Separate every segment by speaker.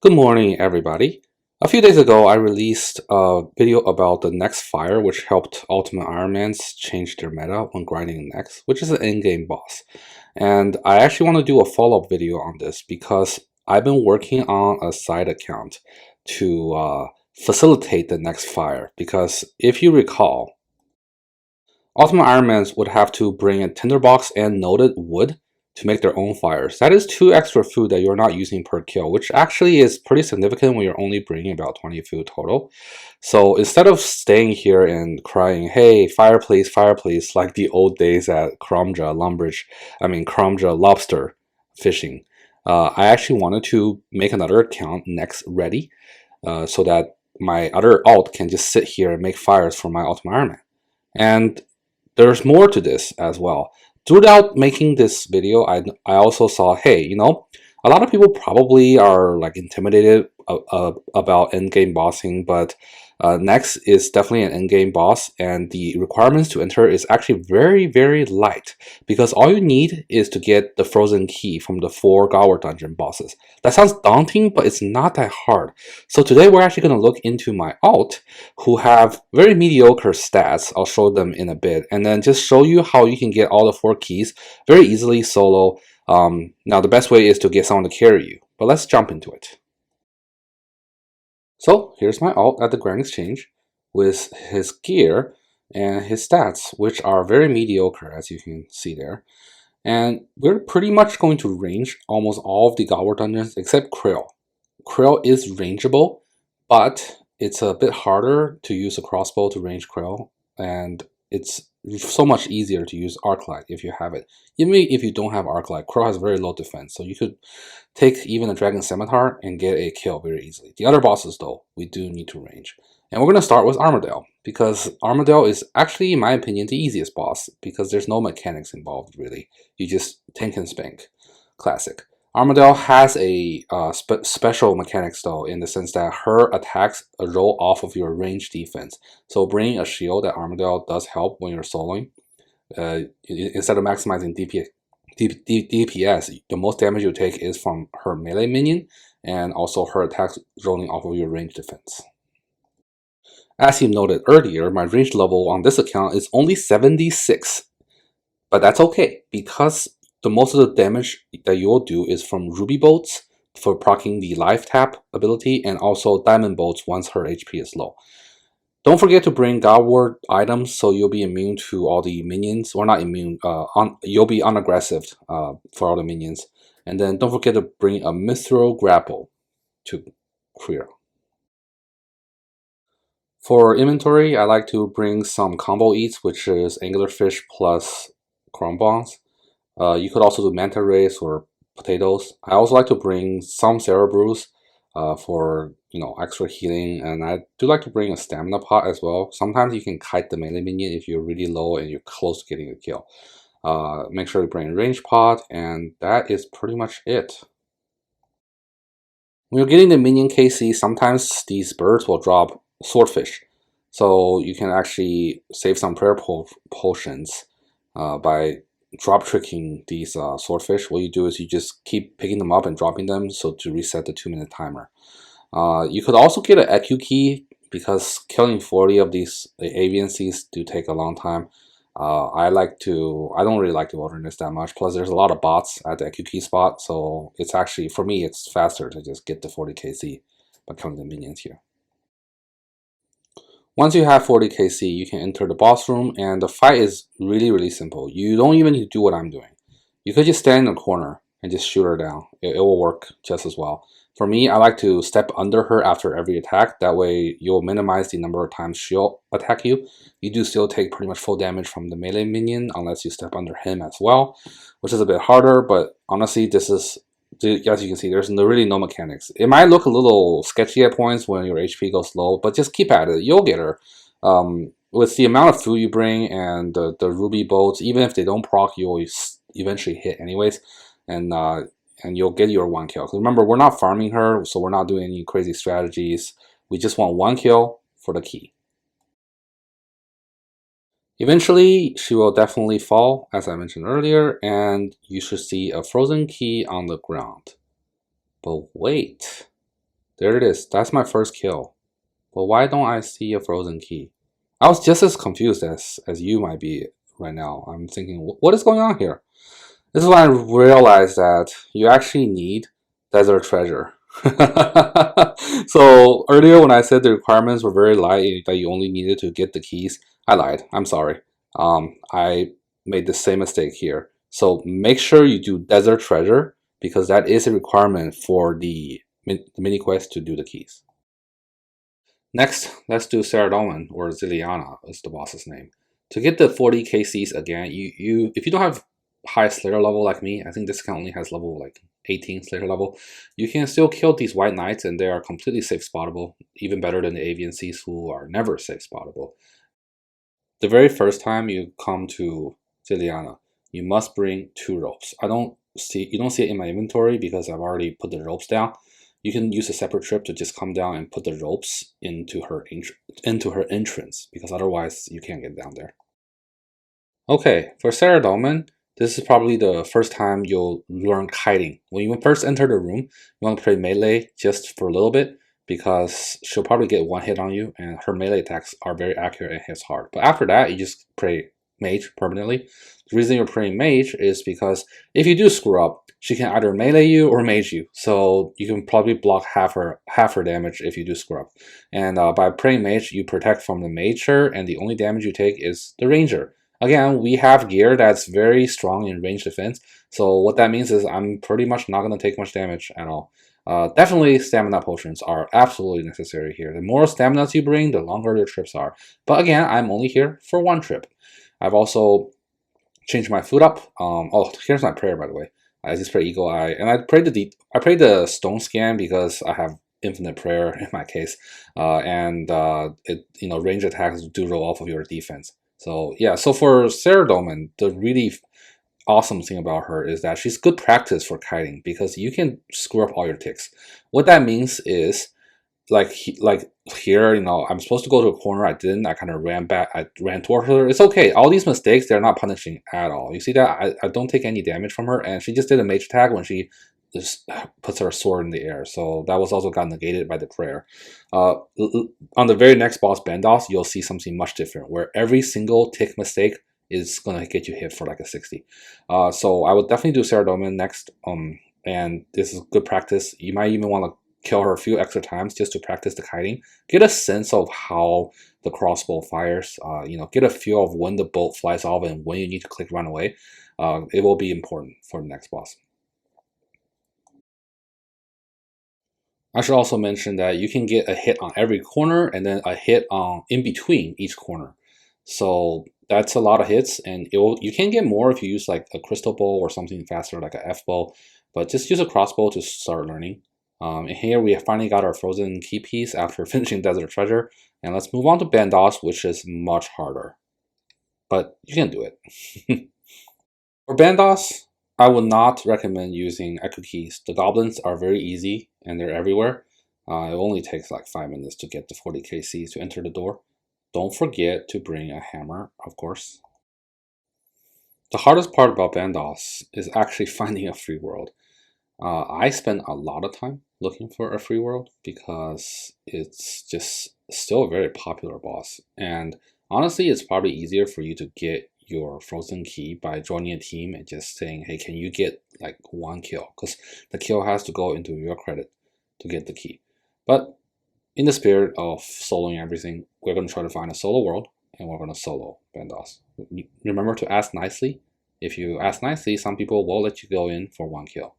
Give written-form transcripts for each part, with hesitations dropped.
Speaker 1: Good morning, everybody. A few days ago, I released a video about the next fire, which helped Ultimate Ironmans change their meta when grinding next, which is an in-game boss. And I actually want to do a follow-up video on this because I've been working on a side account to facilitate the next fire. Because if you recall, Ultimate Ironmans would have to bring a tinderbox and noted wood to make their own fires. That is 2 extra food that you're not using per kill, which actually is pretty significant when you're only bringing about 20 food total. So instead of staying here and crying, hey, fire please, like the old days at Kromja lobster fishing, I actually wanted to make another account next ready so that my other alt can just sit here and make fires for my Ultimate Ironman. And there's more to this as well. Throughout making this video, I also saw, hey, a lot of people probably are like intimidated about endgame bossing, but next is definitely an endgame boss, and the requirements to enter is actually very, very light because all you need is to get the frozen key from the 4 GOTR dungeon bosses. That sounds daunting, but it's not that hard. So today we're actually going to look into my alt who have very mediocre stats. I'll show them in a bit, and then just show you how you can get all the 4 keys very easily solo. Now the best way is to get someone to carry you, but let's jump into it. So here's my alt at the Grand Exchange with his gear and his stats, which are very mediocre, as you can see there. And we're pretty much going to range almost all of the GOTR dungeons except Krill. Krill is rangeable, but it's a bit harder to use a crossbow to range Krill, and it's so much easier to use Arclight if you have it. Even if you don't have Arclight, Krill has very low defense, so you could take even a Dragon Scimitar and get a kill very easily. The other bosses, though, we do need to range. And we're going to start with Armadale, because Armadale is actually, in my opinion, the easiest boss, because there's no mechanics involved, really. You just tank and spank. Classic. Armadale has a special mechanics, though, in the sense that her attacks roll off of your range defense. So bringing a shield at Armadale does help when you're soloing. Instead of maximizing DPS, the most damage you take is from her melee minion, and also her attacks rolling off of your range defense. As you noted earlier, my range level on this account is only 76, but that's okay, because the most of the damage that you'll do is from Ruby Bolts for proccing the life tap ability, and also Diamond Bolts once her HP is low. Don't forget to bring GOTR items so you'll be immune to all the minions, or not immune, you'll be unaggressive for all the minions. And then don't forget to bring a Mithril Grapple to clear. For inventory, I like to bring some combo eats, which is Anglerfish plus Chrome Bombs. You could also do Manta Rays or potatoes. I also like to bring some Cerebrews for extra healing, and I do like to bring a stamina pot as well. Sometimes you can kite the melee minion if you're really low and you're close to getting a kill. Make sure you bring a range pot, and that is pretty much it. When you're getting the minion KC, sometimes these birds will drop swordfish, so you can actually save some prayer potions by drop tricking these swordfish. What you do is you just keep picking them up and dropping them so to reset the 2-minute timer. You could also get an EQ key, because killing 40 of these avian seeds do take a long time. I don't really like the wilderness that much, plus there's a lot of bots at the EQ key spot, so it's actually, for me, it's faster to just get the 40 KC by killing the minions here. Once you have 40 KC, you can enter the boss room, and the fight is really, really simple. You don't even need to do what I'm doing. You could just stand in the corner and just shoot her down. It will work just as well. For me, I like to step under her after every attack. That way, you'll minimize the number of times she'll attack you. You do still take pretty much full damage from the melee minion, unless you step under him as well, which is a bit harder, but honestly, this is, as you can see, there's really no mechanics. It might look a little sketchy at points when your HP goes low, but just keep at it. You'll get her. With the amount of food you bring and the Ruby Bolts, even if they don't proc, you'll eventually hit anyways, and you'll get your 1 kill. Remember, we're not farming her, so we're not doing any crazy strategies. We just want 1 kill for the key. Eventually, she will definitely fall, as I mentioned earlier, and you should see a frozen key on the ground. But wait, There it is. That's my first kill. But why don't I see a frozen key? I was just as confused as you might be right now. I'm thinking, what is going on here? This is when I realized that you actually need desert treasure. So earlier when I said the requirements were very light, that you only needed to get the keys, I lied. I'm sorry. I made the same mistake here. So make sure you do desert treasure because that is a requirement for the mini quest to do the keys. Next, let's do Ceradolman, or Ziliana is the boss's name. To get the 40 KCs again, if you don't have high Slayer level like me, I think this count only has level like 18 Slayer level, you can still kill these White Knights and they are completely safe spottable, even better than the AVNCs who are never safe spottable. The very first time you come to Ziliana, you must bring 2 ropes. You don't see it in my inventory because I've already put the ropes down. You can use a separate trip to just come down and put the ropes into her entrance because otherwise you can't get down there. Okay, for Sarah Dolman, this is probably the first time you'll learn kiting. When you first enter the room, you want to play melee just for a little bit because she'll probably get one hit on you and her melee attacks are very accurate and hits hard. But after that, you just play mage permanently. The reason you're playing mage is because if you do screw up, she can either melee you or mage you. So you can probably block half her damage if you do screw up. And by playing mage, you protect from the mager and the only damage you take is the ranger. Again, we have gear that's very strong in range defense, so what that means is I'm pretty much not going to take much damage at all. Definitely stamina potions are absolutely necessary here. The more stamina you bring, the longer your trips are. But again, I'm only here for 1 trip. I've also changed my food up. Oh, here's my prayer, by the way. I just pray Eagle Eye, and I prayed the Stone Scan because I have infinite prayer in my case, and range attacks do roll off of your defense. So yeah, so for Sarah Dolman, the really awesome thing about her is that she's good practice for kiting because you can screw up all your ticks. What that means is like here, I'm supposed to go to a corner. I didn't. I kind of ran back. I ran toward her. It's okay. All these mistakes, they're not punishing at all. You see that? I don't take any damage from her, and she just did a mage attack when she just puts her sword in the air. So that was also got negated by the prayer. On the very next boss, Bandos, you'll see something much different, where every single tick mistake is gonna get you hit for like a 60. So I would definitely do Sarah Dolman next. And this is good practice. You might even want to kill her a few extra times just to practice the kiting. Get a sense of how the crossbow fires. Get a feel of when the bolt flies off and when you need to click run away. It will be important for the next boss. I should also mention that you can get a hit on every corner and then a hit on in between each corner. So that's a lot of hits, and you can get more if you use like a crystal bow or something faster like a F bow, but just use a crossbow to start learning. And here we have finally got our frozen key piece after finishing Desert Treasure, and let's move on to Bandos, which is much harder, but you can do it. For Bandos, I would not recommend using Echo Keys. The goblins are very easy and they're everywhere. It only takes like 5 minutes to get the 40 KCs to enter the door. Don't forget to bring a hammer, of course. The hardest part about Bandos is actually finding a free world. I spend a lot of time looking for a free world because it's just still a very popular boss. And honestly, it's probably easier for you to get your frozen key by joining a team and just saying, hey, can you get like 1 kill? Because the kill has to go into your credit to get the key. But in the spirit of soloing everything, we're going to try to find a solo world and we're going to solo Bandos. Remember to ask nicely. If you ask nicely, some people will let you go in for 1 kill.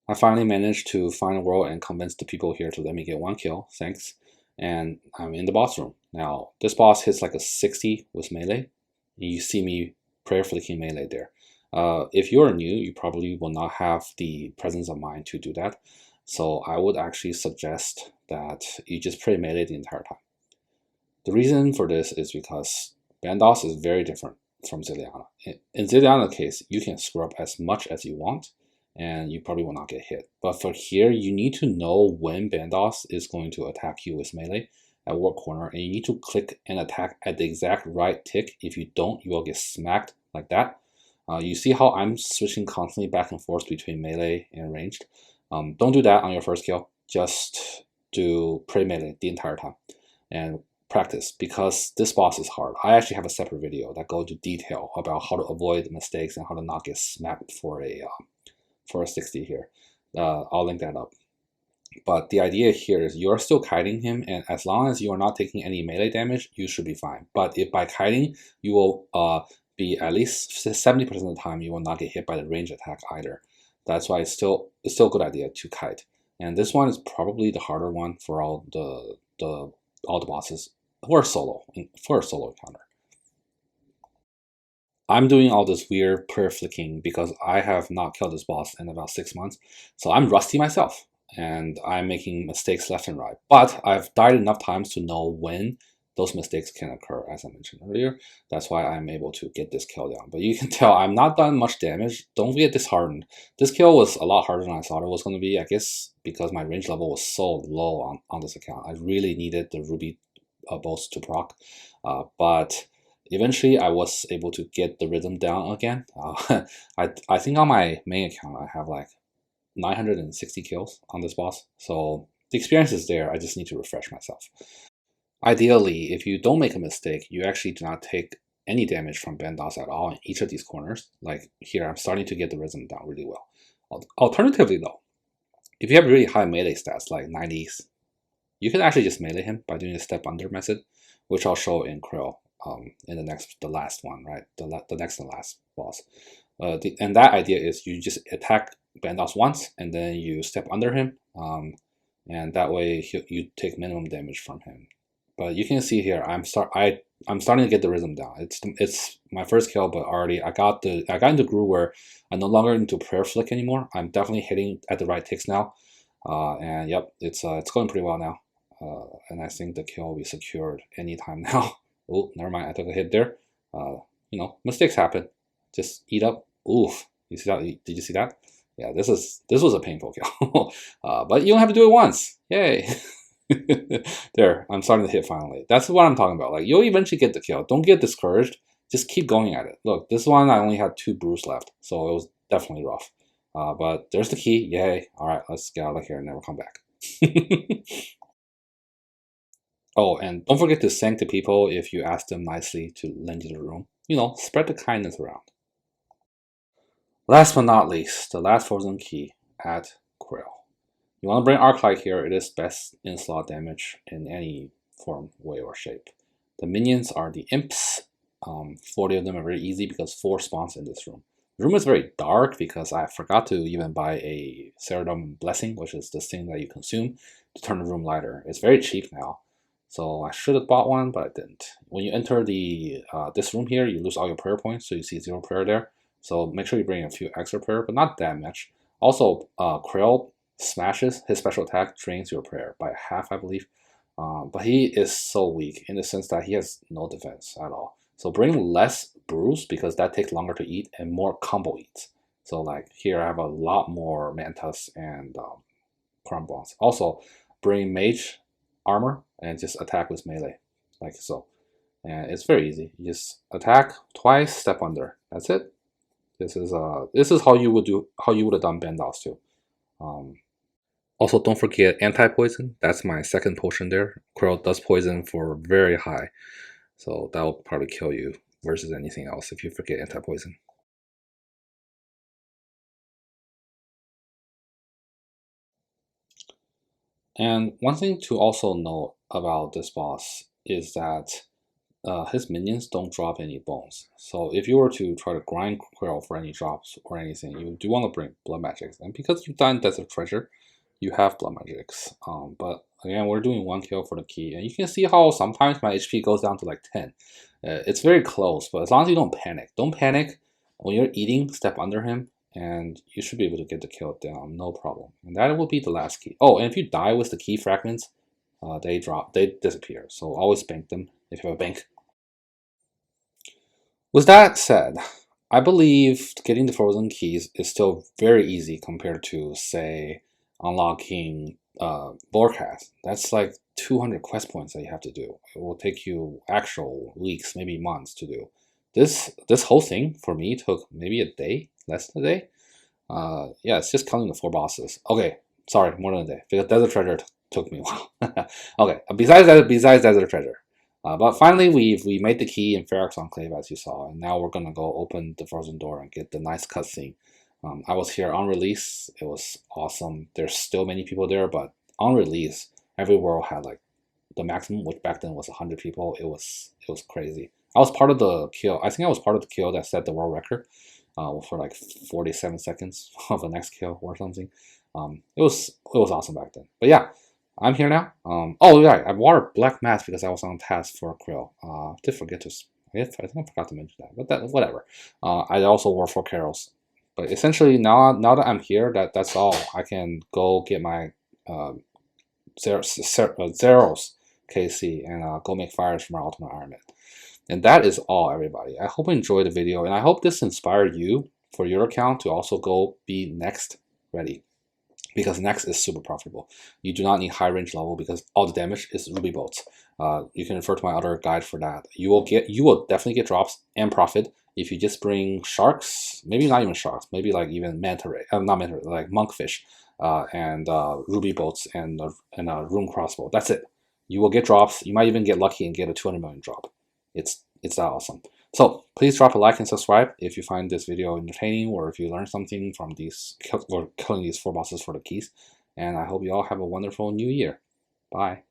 Speaker 1: I finally managed to find a world and convince the people here to let me get 1 kill, thanks. And I'm in the boss room. Now, this boss hits like a 60 with melee. You see me pray for the king melee there. If you're new, you probably will not have the presence of mind to do that. So I would actually suggest that you just pray melee the entire time. The reason for this is because Bandos is very different from Ziliana. In Ziliana's case, you can screw up as much as you want, and you probably will not get hit. But for here, you need to know when Bandos is going to attack you with melee at what corner, and you need to click and attack at the exact right tick. If you don't, you will get smacked like that. You see how I'm switching constantly back and forth between melee and ranged? Don't do that on your first kill. Just do pre-melee the entire time and practice, because this boss is hard. I actually have a separate video that goes into detail about how to avoid mistakes and how to not get smacked for a 60 here. I'll link that up. But the idea here is you're still kiting him, and as long as you are not taking any melee damage, you should be fine. But if by kiting, you will be at least 70% of the time you will not get hit by the range attack either. That's why it's still a good idea to kite. And this one is probably the harder one for all the bosses for a solo encounter. I'm doing all this weird prayer flicking because I have not killed this boss in about 6 months, so I'm rusty myself, and I'm making mistakes left and right. But I've died enough times to know when those mistakes can occur, as I mentioned earlier. That's why I'm able to get this kill down. But you can tell I'm not done much damage. Don't get disheartened. This kill was a lot harder than I thought it was going to be, I guess because my range level was so low on this account. I really needed the ruby bolts to proc, but eventually I was able to get the rhythm down again. I think on my main account I have like 960 kills on this boss, so the experience is there. I just need to refresh myself. Ideally, if you don't make a mistake, you actually do not take any damage from bandos at all in each of these corners. Like here, I'm starting to get the rhythm down really well. Alternatively though, if you have really high melee stats like 90s, you can actually just melee him by doing the step under method, which I'll show in Krill in the last one, right? The next and last boss. And that idea is you just attack bandos once and then you step under him, and that way you take minimum damage from him. But you can see here, I'm starting to get the rhythm down. It's my first kill, but already I got into groove where I'm no longer into prayer flick anymore. I'm definitely hitting at the right ticks now, and yep, it's going pretty well now. And I think the kill will be secured anytime now. Oh, never mind, I took a hit there. You know, mistakes happen. Just eat up. Oof. You see that? Did you see that? Yeah, this was a painful kill. But you don't have to do it once. Yay. There, I'm starting to hit finally. That's what I'm talking about. Like, you'll eventually get the kill. Don't get discouraged. Just keep going at it. Look, this one I only had 2 brews left, so it was definitely rough. But there's the key. Yay. Alright, let's get out of here and never come back. Oh, and don't forget to thank the people if you ask them nicely to lend you the room. You know, spread the kindness around. Last but not least, the last frozen key at Krill. You want to bring Arclight here, it is best in slot damage in any form, way, or shape. The minions are the imps. 40 of them are very easy because 4 spawns in this room. The room is very dark because I forgot to even buy a Ceradom Blessing, which is this thing that you consume to turn the room lighter. It's very cheap now, so I should have bought one, but I didn't. When you enter the this room here, you lose all your prayer points, so you see 0 prayer there. So make sure you bring a few extra prayer, but not that much. Also, Krill smashes, his special attack drains your prayer by half, I believe. But he is so weak in the sense that he has no defense at all. So bring less brews because that takes longer to eat and more combo eats. So like here I have a lot more mantas and crumb bombs. Also bring mage armor and just attack with melee like so. And it's very easy. You just attack twice, step under. That's it. This is how you would have done bandos too. Also, don't forget anti-poison. That's my second potion there. Krill does poison for very high, so that will probably kill you versus anything else if you forget anti-poison. And one thing to also note about this boss is that his minions don't drop any bones. So if you were to try to grind Krill for any drops or anything, you do want to bring blood magics. And because you've done Desert Treasure, you have blood magics. But again, we're doing 1 kill for the key. And you can see how sometimes my HP goes down to like 10. It's very close, but as long as you don't panic. Don't panic. When you're eating, step under him, and you should be able to get the kill down, no problem. And that will be the last key. Oh, and if you die with the key fragments, they disappear. So always bank them if you have a bank. With that said, I believe getting the frozen keys is still very easy compared to, say, unlocking Lorecast. That's like 200 quest points that you have to do. It will take you actual weeks, maybe months to do. This whole thing for me took maybe a day, less than a day. Yeah, it's just counting the 4 bosses. Okay, sorry, more than a day because Desert Treasure took me a while. Okay, besides Desert Treasure. But finally, we made the key in Ferox Enclave, as you saw, and now we're gonna go open the frozen door and get the nice cutscene. I was here on release. It was awesome. There's still many people there, but on release, every world had like the maximum, which back then was 100 people. It was crazy. I was part of the kill. I think I was part of the kill that set the world record for like 47 seconds of the next kill or something. It was awesome back then. But yeah, I'm here now. Oh yeah, I wore a black mask because I was on task for a krill. Did forget to. I think I forgot to mention that, but whatever. I also wore 4 carols. But essentially, now that I'm here, that's all. I can go get my Zeros KC and go make fires for my Ultimate Ironman. And that is all, everybody. I hope you enjoyed the video, and I hope this inspired you for your account to also go be next ready. Because next is super profitable. You do not need high range level because all the damage is ruby bolts. You can refer to my other guide for that. You will definitely get drops and profit if you just bring sharks, maybe not even sharks, maybe like even manta ray, not manta ray, like monkfish, and ruby bolts and a rune crossbow. That's it. You will get drops. You might even get lucky and get a 200 million drop. It's that awesome. So please drop a like and subscribe if you find this video entertaining or if you learned something from killing these 4 bosses for the keys. And I hope you all have a wonderful new year. Bye.